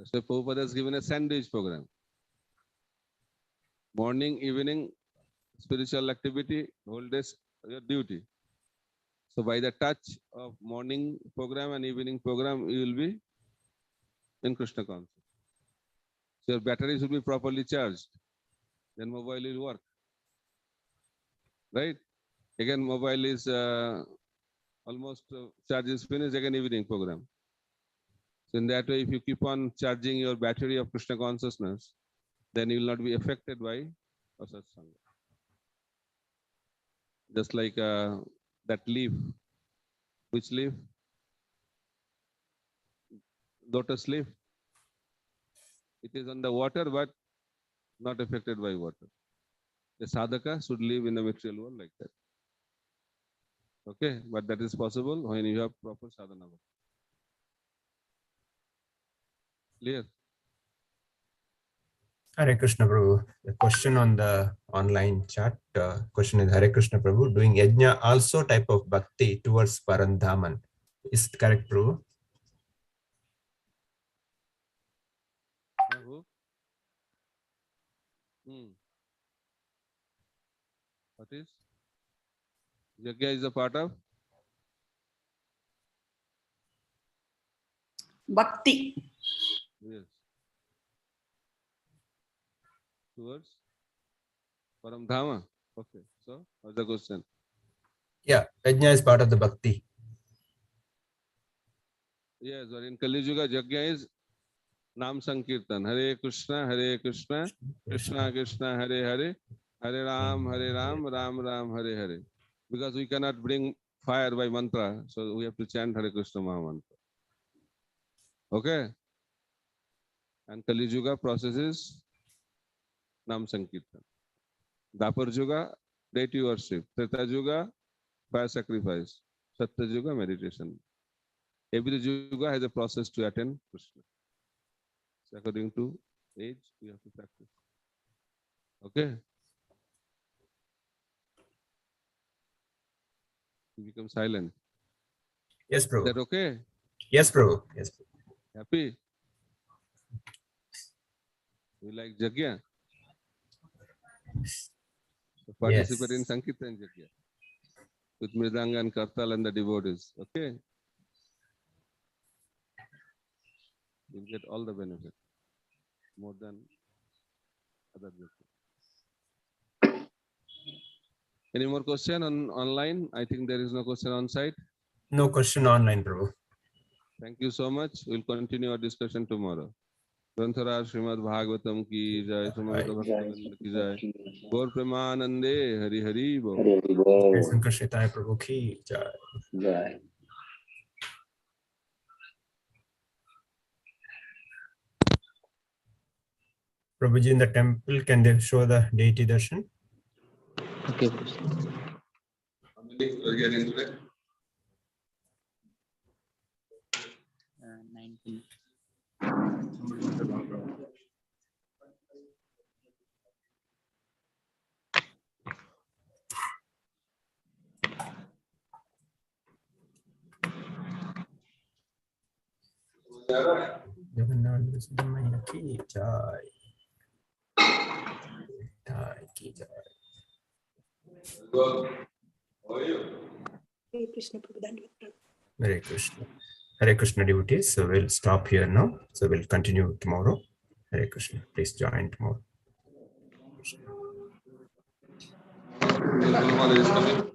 Speaker 3: So Prabhupada has given a sandwich program. Morning, evening, spiritual activity, whole day your duty. So by the touch of morning program and evening program, you will be in Krishna consciousness. So your battery should be properly charged. Then mobile will work. Right? Again, mobile is almost charge is finished, again evening program. So in that way, if you keep on charging your battery of Krishna consciousness, then you will not be affected by asat sanga. Just like that leaf. Which leaf? Lotus leaf. It is on the water, but not affected by water. The sadhaka should live in the material world like that. Okay, but that is possible when you have proper sadhana. Clear?
Speaker 2: Hare Krishna Prabhu. The question on the online chat, question is Hare Krishna Prabhu, doing yajna also type of bhakti towards Parandhaman. Is it correct, Prabhu?
Speaker 3: Who? What is? Yajna is a part of?
Speaker 7: Bhakti.
Speaker 3: Yes. Towards Paramdhama. Okay. So, what's the question?
Speaker 2: Yeah, yajna is part of the bhakti.
Speaker 3: Yes, but in Kali Yuga, Yajna is Nam Sankirtan. Hare Krishna, Krishna Krishna, Hare Hare, Hare Ram, Ram Ram, Hare Hare. Because we cannot bring fire by mantra, so we have to chant Hare Krishna Maha Mantra. Okay? And Kali Yuga process is Nam Sankirtan. Dapar Yuga, deity worship. Treta Yuga, fire sacrifice. Satya Yuga, meditation. Every Yuga has a process to attain Krishna. So according to age, we have to practice. Okay? You become silent.
Speaker 2: Yes,
Speaker 3: Is
Speaker 2: Prabhu.
Speaker 3: that okay?
Speaker 2: Yes, Prabhu. Yes.
Speaker 3: Happy? You like Yajna? So participate in Sankirtan Yajna with Mridanga and Kartal and the devotees. Okay? You'll get all the benefit. More than other Yajna. Any more question on online? I think there is no question on site.
Speaker 2: No question online, Prabhu.
Speaker 3: Thank you so much. We'll continue our discussion tomorrow. ग्रंथराज Shrimad Bhagavatam की जय, समवेत भक्तवृंद की जय, गौर प्रेमानंदे हरि हरि बोल।
Speaker 2: Sankarshan Prabhu ki jai.
Speaker 6: Jai.
Speaker 2: Prabhuji, in the temple, can they show the deity darshan?
Speaker 5: Okay.
Speaker 3: How many are getting today?
Speaker 5: 19.
Speaker 2: Jagannath Sudhamaya ki jai. Jai ki jai.
Speaker 3: How are you?
Speaker 7: Hare Krishna Prabhu.
Speaker 2: Hare Krishna. Hare Krishna devotees. So we'll stop here now. So we'll continue tomorrow. Hare Krishna. Please join tomorrow.
Speaker 3: Is coming.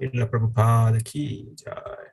Speaker 2: Ila Prabhupada ki jai.